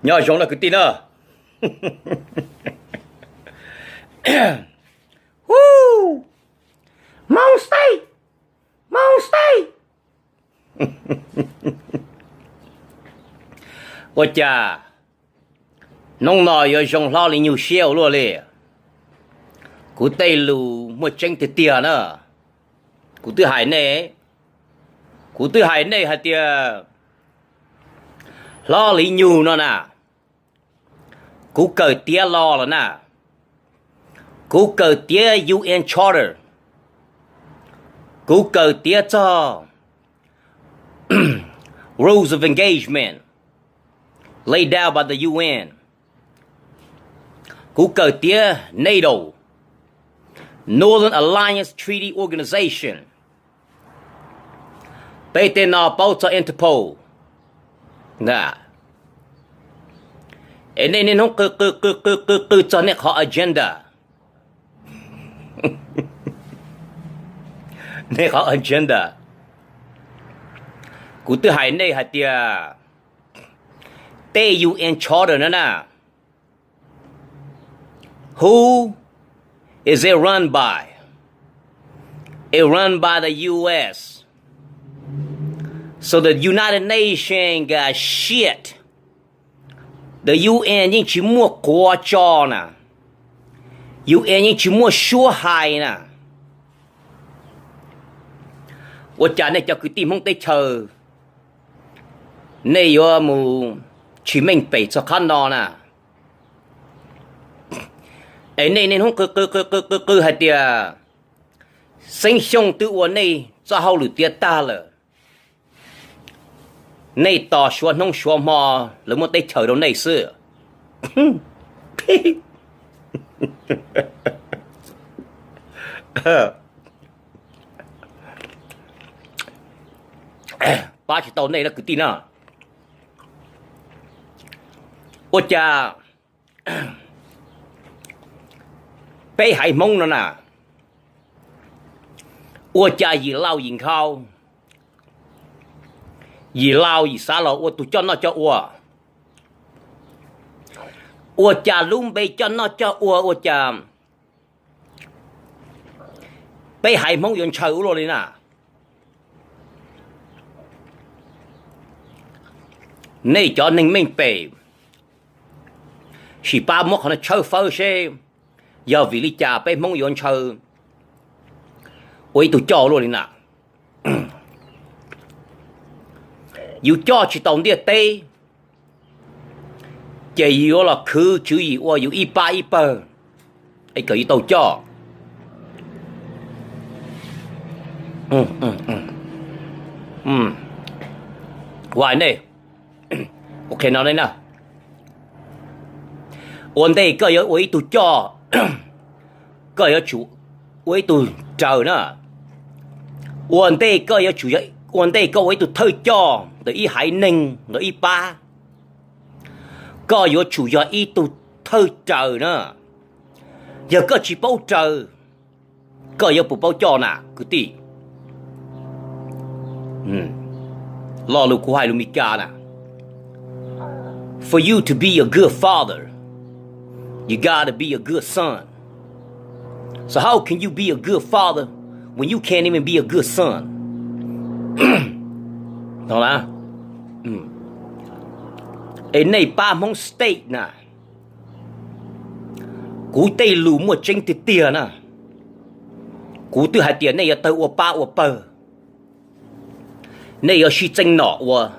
nhớ giống là cái tin à. Woo! Mount State! Mount State! Ôi chà, nông nọ yo giống lo li nhiều xeo luôn lệ. Cú tây lù một tranh thì tiền nữa. Cú tư hải này hạt tiền lo li nhiều nó nè. Cú cởi tía lo là nè. Cú cởi tía UN Charter. Cú cởi tía cho rules of engagement laid down by the UN. Cú cởi tía NATO, Northern Alliance Treaty Organization. Bây tên nó báo cho Interpol. Nè. Nên không cứ cho nên họ agenda. Nên họ agenda. Cú tư hải này hạt tìa UN Charter nữa nè. Who is it run by? It run by the U.S. So the United Nations got shit. The UN nhưng chỉ mua quá cho nè. UN nhưng chỉ mua xua hại nè. Ủa chả này cho cứ tìm không tới chờ. Này yo mù chỉ mình phải cho khăn đó nè. Ấy nên không cứ hạt tìa sinh sống tự uốn này cho hậu lửa tiết ta lờ. Này tỏ xuân không xuân mò là một tay chờ đâu này xưa. Ba chỉ tàu này là cứ tin à. Ôi chà. Bây hải mông nó nè. Ôi chà gì lao gì khao. Gì lao gì xá lao. Ôi tụi cho nó cho ua. Ôi chà luôn bây cho nó cho ua. Ôi chà. Bây hải mông yon chờ rồi đi nè. Này cho nên mình bề. Chỉ ba mốc nó chờ phơ xe. Giờ vì lý trà bây mong yon chờ. Ôi tụi cho luôn đi nè. Yêu cho chỉ tổng địa tê. Chỉ yêu là khứ chứ ý ua yêu y ba. Ấy cỡ ý tàu cho. Hoài này. Ok nào đây nè. Ổn đây cơ yếu ôi tụi cho. Cơ yếu chủ ôi tụi chờ nè. Ổn đây cơ yếu chủ ổn đây cơ ôi tụi thơ cho. Để ý hải ninh. Để ý ba. Cơ yếu chủ yếu ý tụi thơ chờ nè. Giờ cơ chỉ bao chờ. Cơ yếu bố bao cho nè. Cứ tí. Lo lưu của hai lưu mì ca nè. For you to be a good father, you gotta be a good son. So how can you be a good father when you can't even be a good son? Đó là ấy này ba mong state nè. Cú tây lù một tranh thì tiền nè. Cú từ hai tiền này tới ua ba ua bờ. Này ở suy tranh nọ ua.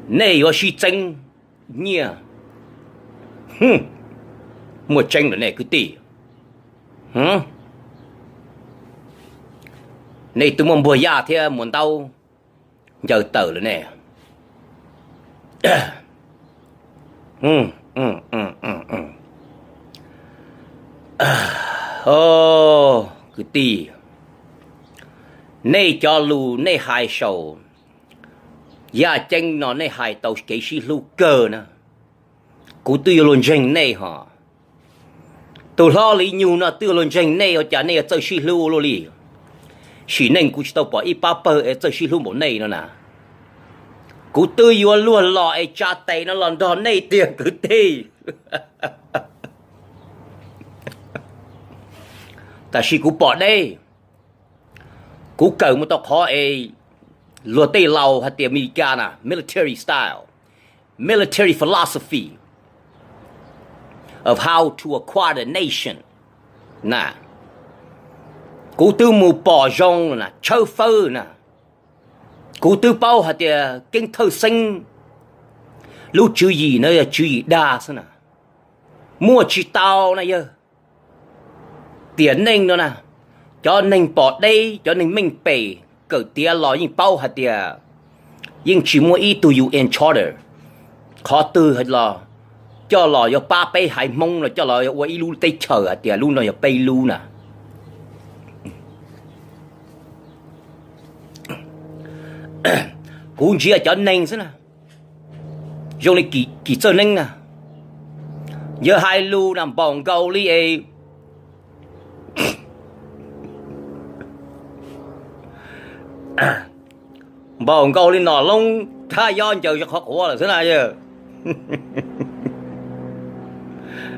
Này ở suy tranh nhia. Một tranh là này cứ tỉ. Này tôi muốn bùa ya thế muốn tao giờ tờ là nè. Ô cứ tỉ. Này cho lù này hai sầu. Ya tranh nó này hai tàu cái gì lù cơ nè. Cú tôi luôn tranh này hả. Tôi lo lý nhu nó tôi luôn tranh này ở chả này ở chơi gì lù luôn đi. Chỉ nên cú tao bỏ ít ba bơ ở chơi gì lù một này nữa nè. cú tư yêu luôn lò ai cha tay nó lần đó này tiền cứ đi ta chỉ cú bỏ đây cú cầu một tộc họ ai luôn tay lâu hay tiền American à military style military philosophy of how to acquire a nation nè cú tư mù bỏ rong nè chơi phơ nè cú tư bao hạt tiền kinh thơ sinh lúc chữ gì nữa chữ gì đa xem nè mua chỉ tao này giờ tiền ninh đó nè cho ninh bỏ đây cho ninh mình bể cỡ tiền lo những bao hạt tiền nhưng chỉ mua ít từ UN Charter khó từ hết lo cho lo cho ba bay hải mông là cho lo quay lu tây chờ hạt tiền luôn là bay lu nè cú chỉ cho ninh xem nè dùng này kỳ chơi ninh nè giờ hai lu nằm bỏng cầu li ấy bỏng cầu li nọ lông thay do chờ cho khó khổ là thế nào chứ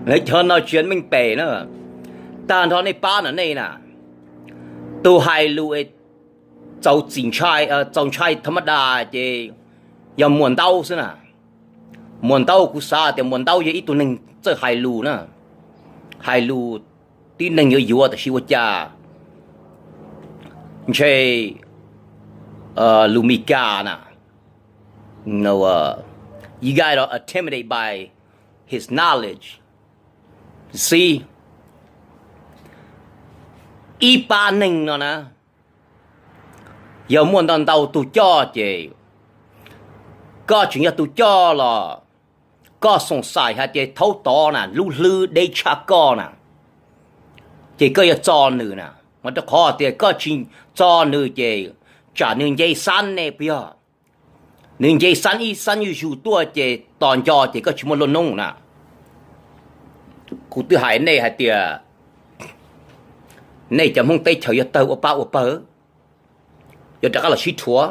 lấy cho nó chuyện mình bể nữa tàn thọ này ba ở đây nè tu hai lu ấy cháu chính trai thầm đa chứ giờ muốn đau thế nè muốn đau cú sa thì muốn đau vậy ít tụi mình chơi hai lu tin mình nhiều thì siêu cha chơi lumika nè no you guys are intimidated by his knowledge see ba ninh nó nè giờ muốn đòn đầu tụi cho chứ có chuyện tụi cho là có song sai hay thì thấu tỏ nè lú lư để cha con nè chỉ có cho nữ nè mà nó khó thì có chuyện cho nữ chứ trả nữ dây san nè bây giờ nữ dây san y san như chủ tua chứ toàn cho thì có chuyện một lần nông nè cụ tư hải này hay thì này chẳng mong tay chơi tàu ở bao giờ chắc là shit thua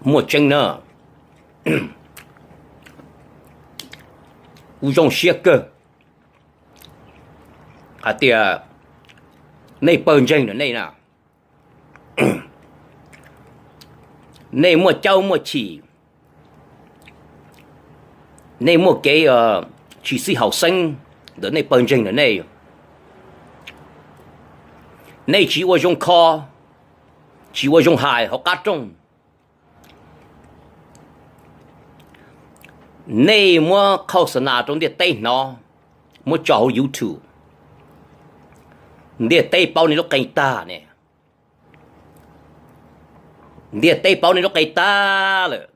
mua chân nữa u trong xe cơ thì này bơn chân nữa này nào này mua châu mua chỉ này mua cái chỉ sĩ học sinh đỡ này bơn chân nữa này này chỉ có dùng kho chỉ có dùng hài hoặc cá trông này mua khâu sân nào trong địa tây nó mua cho YouTube địa tây bao này nó cày ta nè địa tây bao này nó cày ta rồi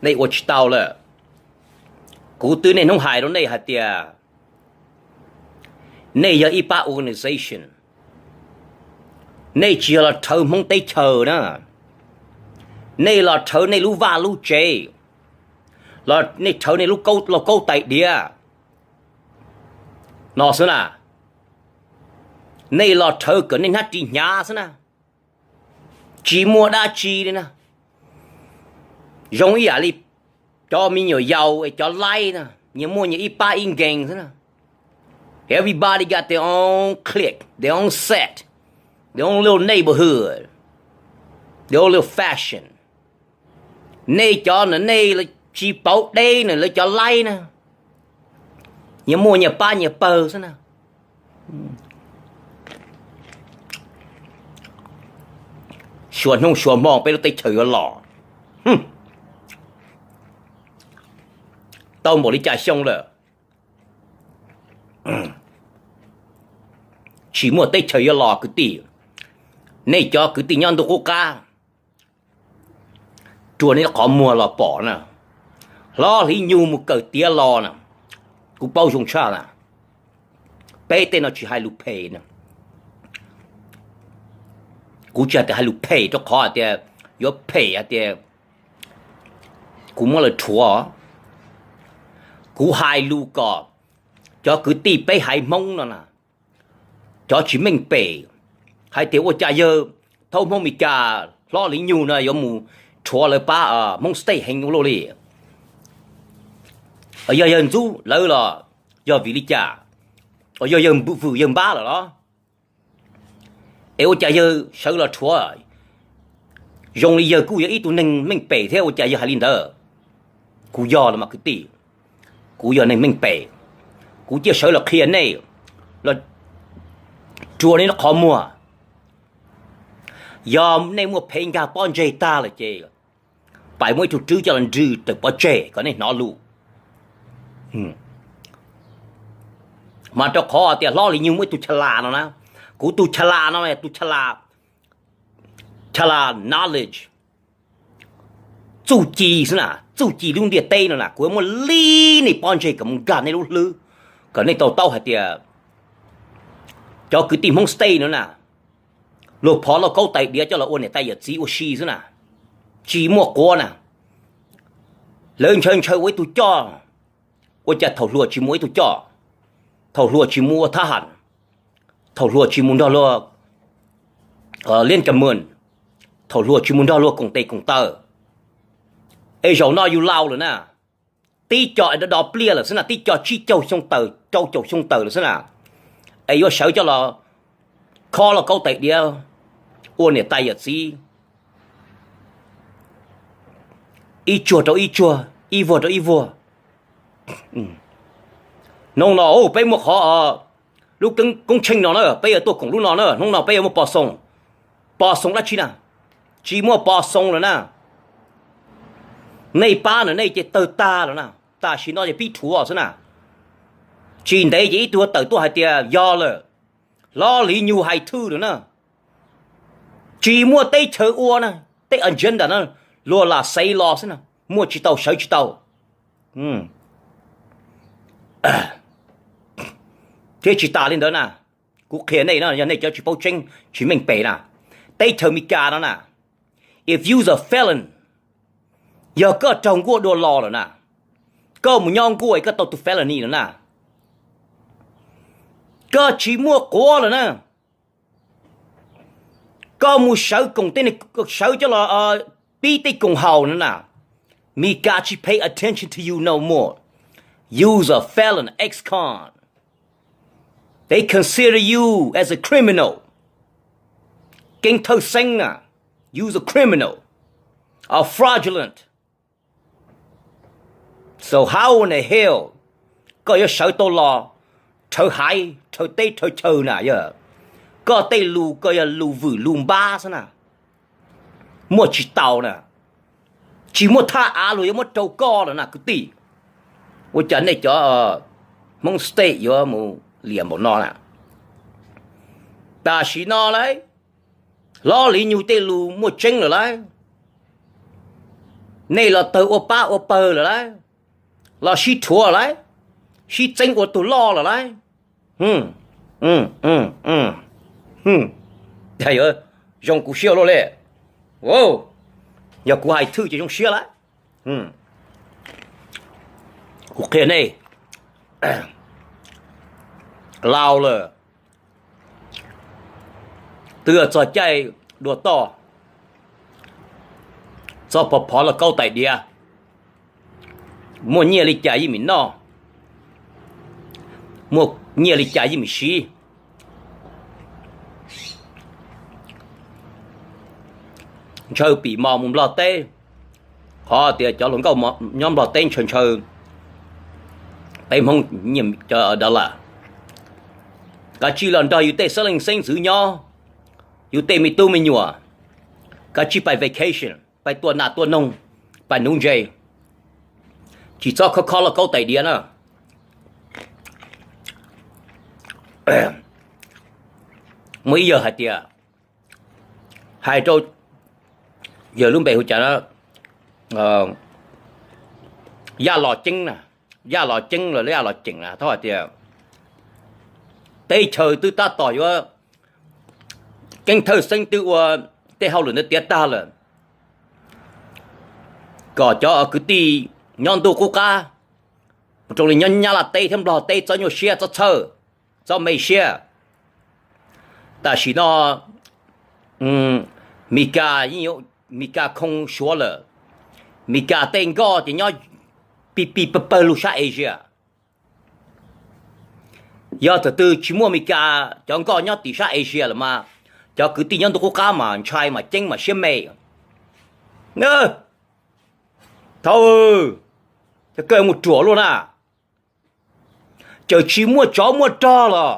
này我知道了cụ tư này không hài đâu này hả tiệt này giờ ipa organization này chỉ là thờ mong tây chờ đó này là thờ này lú va lú chế là này thờ này lú câu tại địa nó xưa nè này là thờ cái này hát chỉ nhà xưa nè chỉ mua đa chi đi nè giống ý à li cho mình nhiều giàu cho like nè nhiều mua nhiều ipa in gang thế nè everybody got their own clique their own set their own little neighborhood their own little fashion này cho nó này là chỉ bảo đây này là cho like nè nhiều mua nhiều pa nhiều pơ thế nè xuân không xuân mong bây giờ tay chửi lò tao một đi trả xong rồi chỉ một tay chửi lò cứ tỉ này cho cứ tỉ nhân đồ cô ca chùa này có mùa là bỏ nè lo thì nhu một cỡ tía lò nè cứ bao dùng cha nè bé tên nó chỉ hai lục pay nè cú chả thì hai lục pay cho khó thì yo pay thì cú mua là chùa cú hai lục có cho cứ tỉ bé hai mông nó nè cho chỉ mình bể hai tiếng ô cha dơ thâu mong mi cả lo lý nhu nè yo mu chua le ba mong stay hành lo li ở giờ dân chú lỡ là giờ vì lý cha ở giờ dân phụ dân ba là đó eo cha giờ sợ là chua dùng lý giờ cú giờ ít tụi mình bể theo cha giờ hai linh đó cú giờ là mà cái tỷ cú giờ này mình bể cú chưa sợ là kia này là chùa này nó khó mua giờ này mua phèn cả bọn chơi ta là chơi phải mỗi chút trước cho lần trừ từ bọn chơi cái này nó lù mà cho khó thì lo lý nhưng mỗi tụi chả nó nè cú tụi chả nó này tụi chả knowledge chủ trì thế nào chủ trì luôn địa tây nó nè cú một ly này bọn chơi cầm gà này luôn lư cái này tàu hạt tiền cho cứ tìm homestay nữa nè lột phó là câu tay đĩa cho là ôn này tay ở chỉ ô xì thế nè chỉ mua qua nè lên chơi với tụi cho ôn chặt thầu lúa chỉ mua tụi cho thầu lúa chỉ mua tha hẳn thầu lúa chỉ mua đo lúa liên cầm mượn thầu lúa chỉ mua đo lúa cùng tây cùng tờ ấy rồi nó yêu lao rồi nè tí chọi nó đỏ plia là thế nào tí chọi chi châu sông tờ là thế nào ấy yo sợ cho là khó là câu tệ đi ôn này tay ở gì y chùa y vua nông nó bây một họ lúc cũng chênh nó nữa bây giờ tôi cũng lúc nó nữa nông nó bây giờ một bỏ sông là chi nào chỉ mua bỏ sông rồi nè này ba nữa này chỉ tờ ta rồi nè ta chỉ nói để biết thua rồi nè chỉ đấy chỉ tôi tự tôi hay tiền do là lo lý nhu hay thư nữa nè chỉ mua tây chờ uo nè tây agenda nè lo là xây lo thế nè mua chỉ tàu thế chỉ ta lên đó nè cuộc kia này nè này cho chỉ bao tranh chỉ mình bể nè tây chờ mi cả đó nè if you's a felon giờ có trồng của đồ lò rồi nè có một nhon của ấy có tàu tụ felony nữa nè có chỉ mua của rồi nè có một sở cùng tên này sở cho là bi tây cùng hầu nữa nè me got you pay attention to you no more you's a felon ex-con they consider you as a criminal kinh thơ xanh nè you's a criminal a fraudulent so how in the hell có yêu sở tô lò thơ hai thơ tây thơ thơ nè giờ có tây lù có yêu lù vử lùm ba thế nè mua chỉ tàu nè chỉ mua tha á rồi mua trâu co rồi nè cứ tỉ tôi chẳng này cho mong stay vô một liềm một nó nè ta chỉ nó đấy lo lý nhu tây lù mua trinh rồi đấy này là tờ ô ba ô pơ rồi đấy là xí thua rồi đấy xí trinh của tụi lo rồi đấy thầy ơi dùng cú xíu rồi lệ wow giờ cú hai thứ chỉ dùng xíu đấy cú kia này lao là từ trò chơi đùa to cho bỏ là câu tại địa mua nhiều lịch trả gì mình no mua nhiều lịch trả gì mình xí chơi bị mò mồm lọt tê họ thì cho luôn câu nhóm lọt tên chơi tay không nhiệm cho đó là cả chi lần đó yêu tê sơ linh sinh giữ nhau yêu tê mi tu mi nhua cả chi by vacation by tuần nà tuần nông by nông dây chỉ cho khó là câu tẩy điện à mấy giờ hạt tiệt hai trâu giờ luôn bề hỗ trợ nó da lò chân nè da lò chân rồi lấy da lò chỉnh nè thôi tiệt tây trời tư ta tỏi vô kinh thơ sinh tư tây hậu lửa nó tiệt ta là có cho cứ tì nhon tu cô ca trong này nhon nhà là tây thêm lò tây cho nhiều xe cho thơ cho mấy xe ta chỉ nó Mika không số là Mika tên go thì nhớ pi Lusa Asia giờ từ từ chỉ mua Mika cho có nhớ tỷ sa Asia là mà cho cứ tin nhớ tôi có mà trai mà tranh mà xem mê nơ thôi cho cười một chỗ luôn à chờ chỉ mua chó mua trò là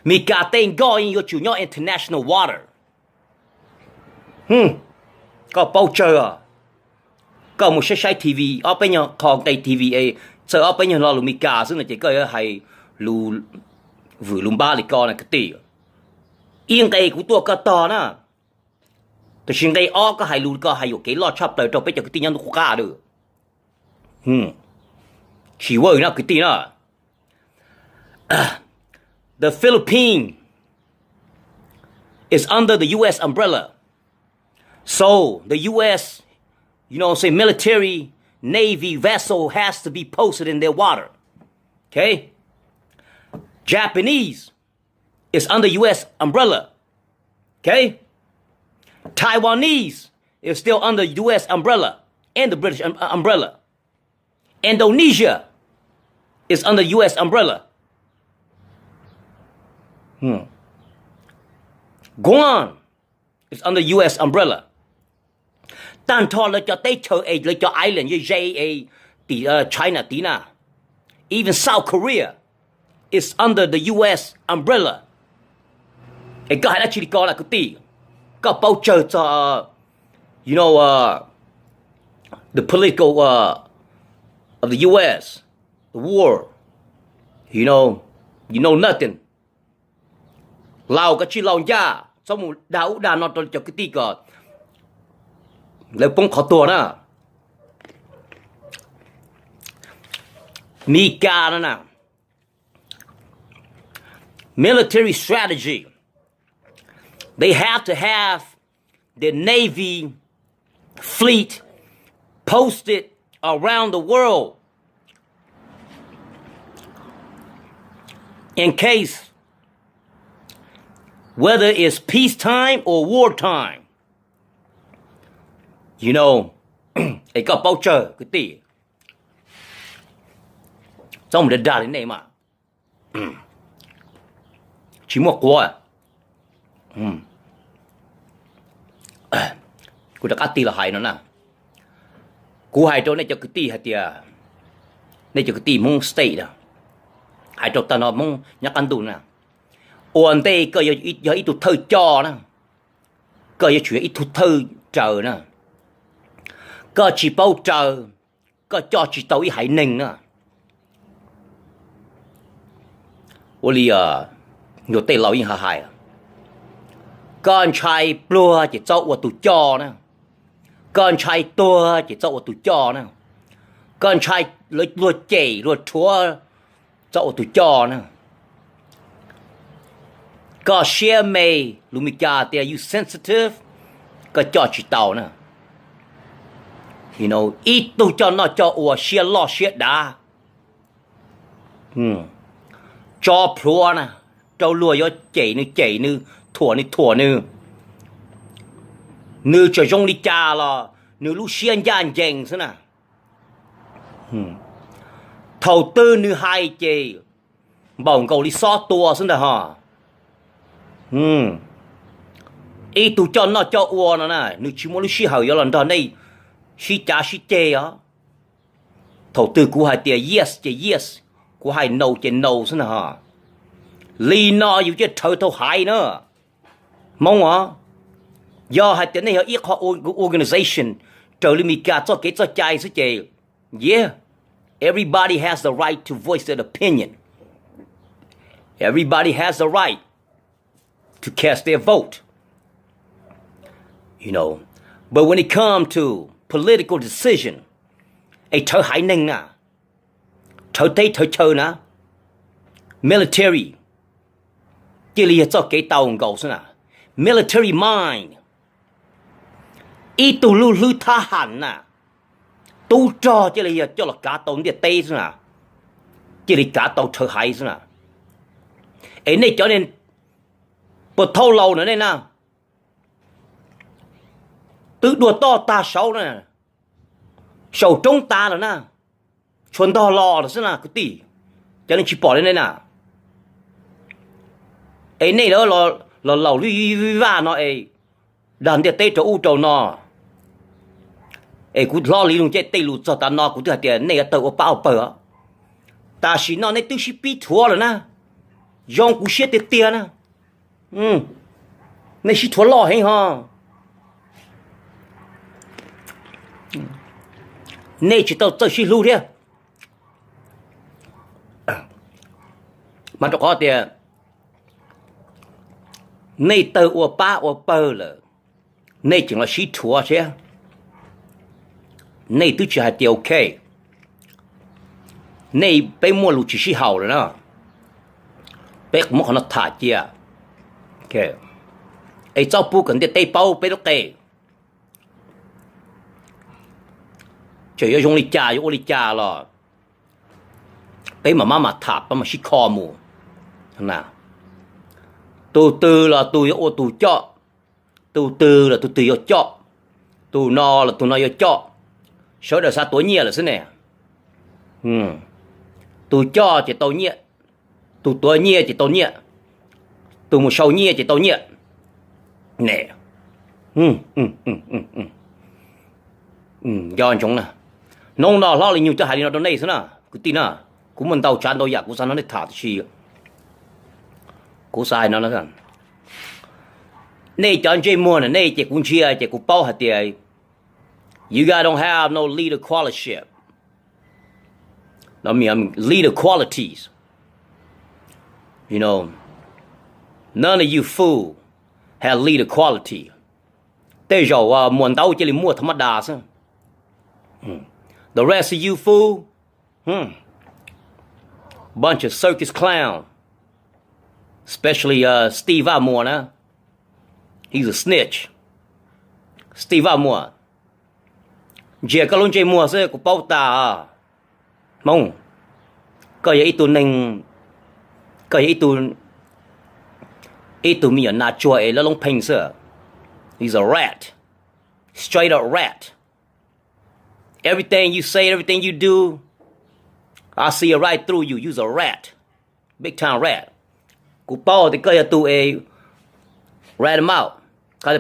Mika tên go in chủ nhỏ international water có bao giờ à có một sai TV ở bên nhà còn đây TVA sợ ở bên nhà lo Mikaซึ่งchỉ có hay lu vừa lùm ba lịch con này cái tỷ yên đây của tôi có to nèแต่สิ่งใดอ้อก็ให้รู้ก็ให้อยู่กี่รอดชอบเติร์ดไปจากที่ยังตุกกาดูชีวนะคือตีนะ The Philippines is under the U.S. umbrella so the U.S. Say military navy vessel has to be posted in their water okay Japanese is under U.S. umbrella okay Taiwanese is still under U.S. umbrella and the British umbrella. Indonesia is under U.S. umbrella. Guam is under U.S. umbrella. Tan thọ là cho Tây Châu là cho Island như JA thì China tí na. Even South Korea is under the U.S. umbrella. Cái đó chỉ có là cái tí. Có bao giờ cho the political of the U.S. the war you know nothing Lào cái chi Lào gia xong một đảo đà nó cho cái tí cả lấy bông khó tua nè Mika nó nè military strategy. They have to have their Navy fleet posted around the world in case whether it's peacetime or wartime. Ấy có bao giờ cái tỷ xong rồi ra đến đây mà chỉ một quảกูจะกัดตีละหายนั่นน่ะกูหายตัวในจะกตีหายเตียในจะกตีมงสเตย์น่ะหายตัวตอนนั้นมงยักกันดูน่ะอวนเต้ก็อย่าอีตุเธอจอน่ะก็อย่าช่วยอีตุเธอเจอน่ะก็chỉ baoเจอก็จอchỉ tàuอีหายหนึ่งน่ะ我哩有对老鹰下海啊con trai plua chỉ cho của tụi cho nè con trai tua chỉ cho của tụi cho nè con trai lùa chảy lùa chúa cho của tụi cho nè có share mày Lumika they are you sensitive có cho chỉ tàu nè ít tụi cho nó cho của share lo share đá cho plua nè cho lùa yo chảy nữa thủa nữ nữ cho trong đi cha là nữ lúc xuyên gian dành thế nào thầu tư nữ hai chê bỏng cầu đi xót tua thế nào hả ý tụ cho nó cho ua nó nè nữ chỉ muốn lúc xí hậu yo lần đó này xí cha xí chê á thầu tư của hai tia yes chê yes của hai no chê no thế nào hả lý nó yêu chứ thầu hai nữa mong hả do hai tiếng này ở ít họ organization trở lên Mika cho cái cho trai số chè yeah everybody has the right to voice their opinion everybody has the right to cast their vote but when it comes to political decision ấy thở hải ninh nè thở tây thở chờ nè military chỉ là cho cái tàu ngầu thế nào military mind ít tụ lưu tha hẳn nè tu cho chỉ là cho là cả tàu địa tây thế nào chỉ là cả tàu thở hải thế nào ấy này cho nên bữa thâu lâu nữa này nè tự đùa to ta xấu nè sầu trong ta rồi nè chuẩn to lò rồi là cái tỷ cho nên chỉ bỏ lên đây nè ấy này đó là lẩu đi va nó ấy đàn địa tây chỗ u trầu nó ấy cũng lo lý luôn chết tây lụt cho ta nó cũng được tiền này tàu bao bờ ta chỉ nó này tự chỉ bị thua rồi nè dòng cũng chết tiền nè này chỉ thua lo hay ha này chỉ tao chỉ lưu đi mà nó có tiền này tàu ở ba ở bờ là này chỉ là chỉ thua chứ này tự chỉ là điều ok này被摸路只是好了呢被摸可能塔接ok ấy cháu bu cần để tay bao被nó kề chỉ có dùng lịch dùng lịch là被妈妈塔把嘛是靠木nào từ từ là từ ô từ cho từ từ là từ từ yo cho từ no là từ no yo cho số đời sao tuổi nhẹ là thế này từ cho chỉ tàu nhẹ từ tuổi nhẹ chỉ tàu nhẹ từ một sầu nhẹ chỉ tàu nhẹ nè do chúng nè nông đó lo là nhiều cho hai nó trong đây thế nào cứ tin à cũng mình tàu chán tàu giặc cũng sao nó để thả chi cũng sai nó rằng này chọn chơi mua này chỉ cũng chia chỉ cũng bao hạt tiền you guys don't have no leader quality I mean leader qualities you know none of you fool have leader quality bây giờ muốn tàu chỉ là mua thầm đa sao the rest of you fool bunch of circus clown especially Steve Amore he's a snitch Steve Amore giờ các lông chơi mua sẽ của bao ta mong cái gì tụi mình cái gì tụi mình ở nát chua ấy là lông pin sơ he's a rat straight up rat everything you say everything you do I see it right through you you're a rat big time rat của bao thì cái tụi ấy rat him out cái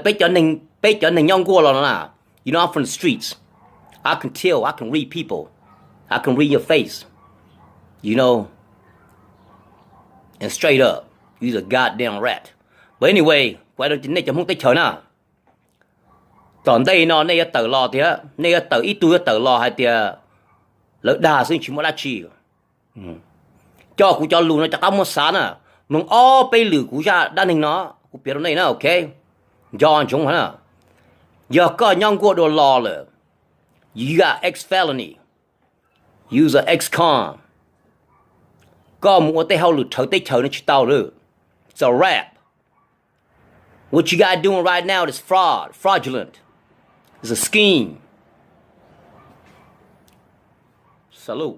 bây giờ mình nhong qua rồi nè you know I'm from the streets I can tell I can read people I can read your face you know and straight up you're a goddamn rat but anyway quay đầu chính này chẳng muốn tới chờ nào còn đây nó này tự lo thì á này tự ít tôi tự lo hay thì lỡ đà xin chỉ muốn đá chi cho cũng cho luôn nó chắc tao muốn sáng à mong bây lử cũng ra đa hình nó cũng biết này nó ok do anh chúng hả giờ có nhong qua đồ lo rồi you got ex felony you're an ex con có một tay hậu lử thở nó chỉ tao rồi it's a rap what you guys doing right now is fraudulent it's a scheme salute